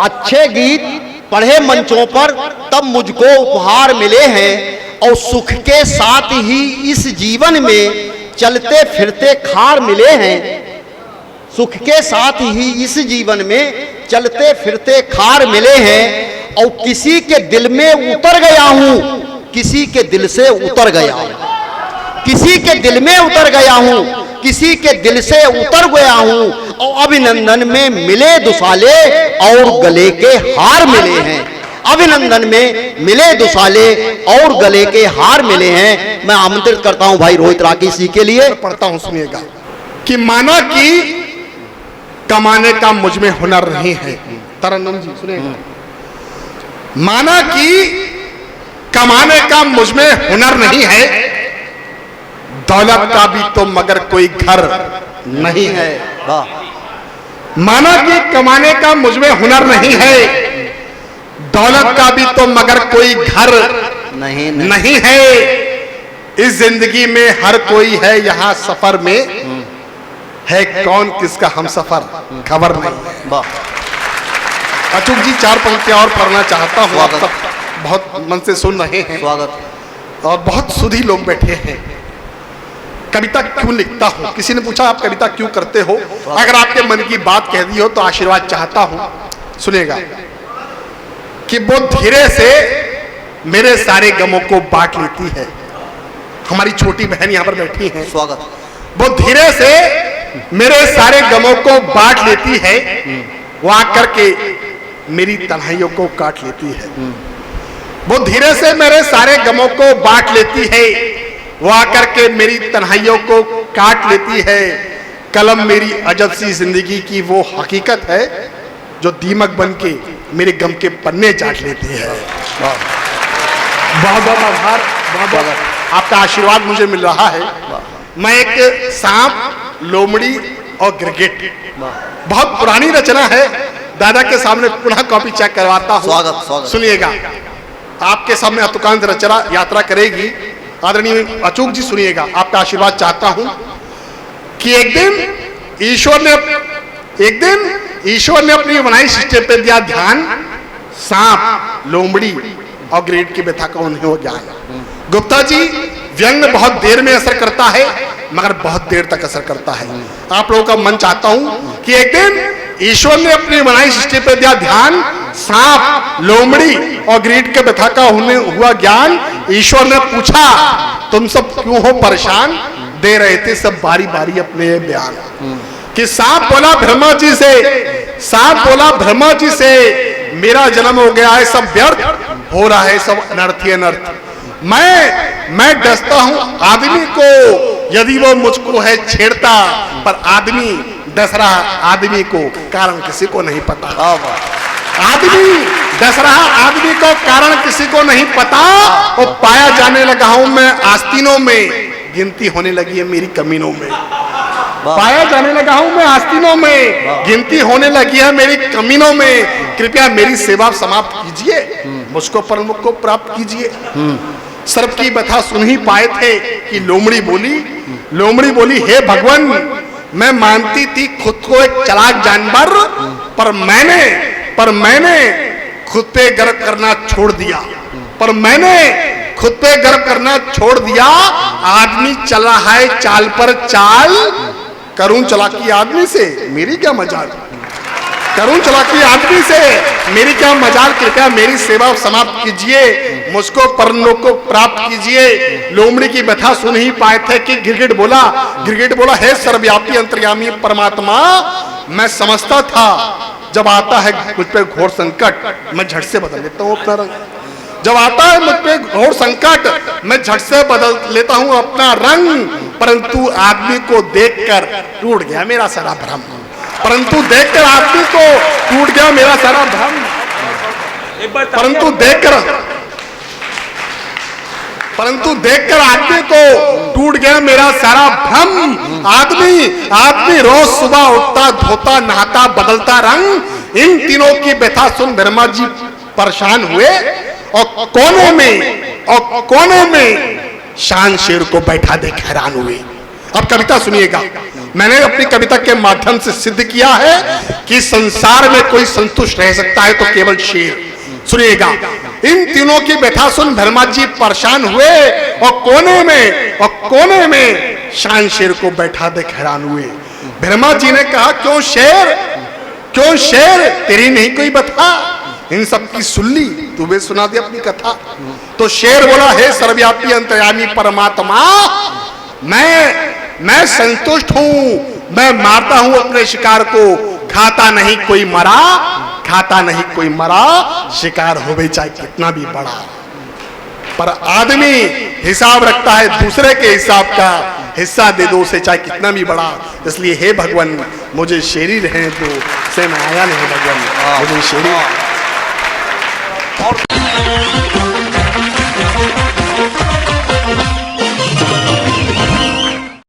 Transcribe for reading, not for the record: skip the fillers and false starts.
अच्छे गीत पढ़े मंचों पर तब मुझको उपहार मिले हैं, और सुख के साथ ही इस जीवन में चलते फिरते खार मिले हैं। सुख के साथ ही इस जीवन में चलते फिरते खार मिले हैं, और किसी के दिल में उतर गया हूं, किसी के दिल से उतर गया हूं, किसी के दिल में उतर गया हूं, किसी के दिल से उतर गया हूं। और अभिनंदन में मिले दुसाले और गले के हार मिले हैं। अभिनंदन में मिले दुसाले और गले के हार मिले हैं। मैं आमंत्रित करता हूं भाई रोहित राकेश जी के लिए। पढ़ता हूं, सुनिएगा कि माना कि कमाने का मुझ में हुनर नहीं है। तरन्नुम जी सुनिएगा। माना कि कमाने का मुझ में हुनर नहीं है, दौलत का भी तो मगर कोई घर नहीं है। माना कि कमाने का मुझ में हुनर नहीं है, दौलत का भी तो मगर कोई घर नहीं है। इस जिंदगी में हर कोई है यहाँ सफर में, है कौन किसका हम सफर खबर नहीं। अचूक जी 4 पंक्तियां और पढ़ना चाहता हूँ। आप सब बहुत मन से सुन रहे हैं, स्वागत। और बहुत सुधी लोग बैठे हैं। कविता क्यों लिखता हूँ? किसी ने पूछा आप कविता क्यों करते हो? अगर आपके मन की बात कह दी हो तो आशीर्वाद चाहता हूँ। सुनिएगा कि वो धीरे से मेरे सारे गमों को बांट लेती है। हमारी छोटी बहन यहाँ पर बैठी है, स्वागत। वो धीरे से मेरे सारे गमों को बांट लेती है, वो आकर के मेरी तन्हाइयों को काट लेती है। वो धीरे से मेरे सारे गमों को बांट लेती है, वो आकर के मेरी तन्हाइयों को काट लेती है। कलम मेरी अजब सी जिंदगी की वो हकीकत है, जो दीमक बन के मेरे गम के पन्ने चाट लेती है। बहुत बहुत आभार, बहुत आपका आशीर्वाद मुझे मिल रहा है। मैं एक सांप, लोमड़ी और गिरगिट, बहुत पुरानी रचना है, दादा के सामने पुनः कॉपी चेक करवाता हूँ। स्वागत। सुनिएगा, आपके सामने अतुकांत रचना यात्रा करेगी। आदरणीय अचूक जी सुनिएगा, आपका आशीर्वाद चाहता हूं कि एक दिन ईश्वर ने अपनी बनाई सृष्टि पे दिया ध्यान, सांप, लोमड़ी और गिरगिट की व्यथा का उन्हें हो ज्ञान। गुप्ता जी, व्यंग बहुत देर में असर करता है, मगर बहुत देर तक असर करता है। आप लोगों का मन चाहता हूं कि एक दिन ईश्वर ने अपनी बनाई सृष्टि पे दिया ध्यान, सांप, लोमड़ी और गिरगिट के व्यथा का उन्हें हुआ ज्ञान। ईश्वर ने पूछा तुम सब क्यों हो परेशान? दे रहे थे सब बारी बारी अपने बयान। कि सांप बोला ब्रह्मा जी से, सांप बोला ब्रह्मा जी से, मेरा जन्म हो गया है सब व्यर्थ, हो रहा है सब अनर्थ ही अनर्थ। मैं डसता हूं आदमी को, यदि वो मुझको है छेड़ता, पर आदमी डस रहा आदमी को, कारण किसी को नहीं पता। आदमी डस रहा आदमी को, कारण किसी को नहीं पता। और पाया जाने लगा हूं मैं आस्तीनों में, गिनती होने लगी है मेरी कमीनों में। पाया जाने लगा हूं मैं आस्तीनों में, गिनती होने लगी है मेरी कमीनों में। कृपया मेरी सेवा समाप्त कीजिए, मुझको परमुख को प्राप्त कीजिए। सर्प की व्यथा सुन ही पाए थे कि लोमड़ी बोली हे भगवान, मैं मानती थी खुद को एक चालाक जानवर, पर मैंने खुद पे गर्व करना छोड़ दिया, खुद पे गर्व करना छोड़ दिया। आदमी चल रहा है चाल पर चाल, करूं चलाकी आदमी से मेरी क्या मजाल, करूं चलाकी आदमी से मेरी क्या मजाल। कृपया मेरी सेवा समाप्त कीजिए, मुझको परलोक को प्राप्त कीजिए। लोमड़ी की व्यथा सुन ही पाए थे कि गिरगिट बोला हे सर्वव्यापी अंतर्यामी परमात्मा, मैं समझता था जब आता है मुझ पे घोर संकट मैं झट से बदल लेता हूँ अपना रंग। जब आता है मुझ पे घोर संकट मैं झट से बदल लेता हूँ अपना रंग। परंतु आदमी को देखकर टूट गया मेरा सारा भ्रम, परंतु देखकर आदमी को टूट गया मेरा सारा भ्रम, परंतु देखकर आदमी को टूट गया मेरा सारा भ्रम। आदमी रोज सुबह उठता, धोता, नहाता, बदलता रंग। इन तीनों की व्यथा सुन ब्रह्मा जी परेशान हुए और कोने में शान शेर को बैठा देख हैरान हुए। अब कविता सुनिएगा, मैंने अपनी कविता के माध्यम से सिद्ध किया है कि संसार में कोई संतुष्ट रह सकता है तो केवल शेर। सुनिएगा, इन तीनों की व्यथा सुन धर्मा जी परेशान हुए और कोने में शान शेर को बैठा देख हैरान हुए। धर्मा जी ने कहा, क्यों शेर तेरी नहीं कोई बता, इन सब की सुन ली, तू भी सुना दे अपनी कथा। तो शेर बोला, हे सर्वव्यापी अंतर्यामी परमात्मा, मैं संतुष्ट हूं, मैं मारता हूं अपने शिकार को, खाता नहीं कोई मरा, शिकार होवे चाहे कितना भी बड़ा। पर आदमी हिसाब रखता है दूसरे के हिसाब का, हिस्सा दे दो उसे चाहे कितना भी बड़ा। इसलिए हे भगवान, मुझे शेरी रहने दो, से मैं आया नहीं भगवान, मुझे शेरी।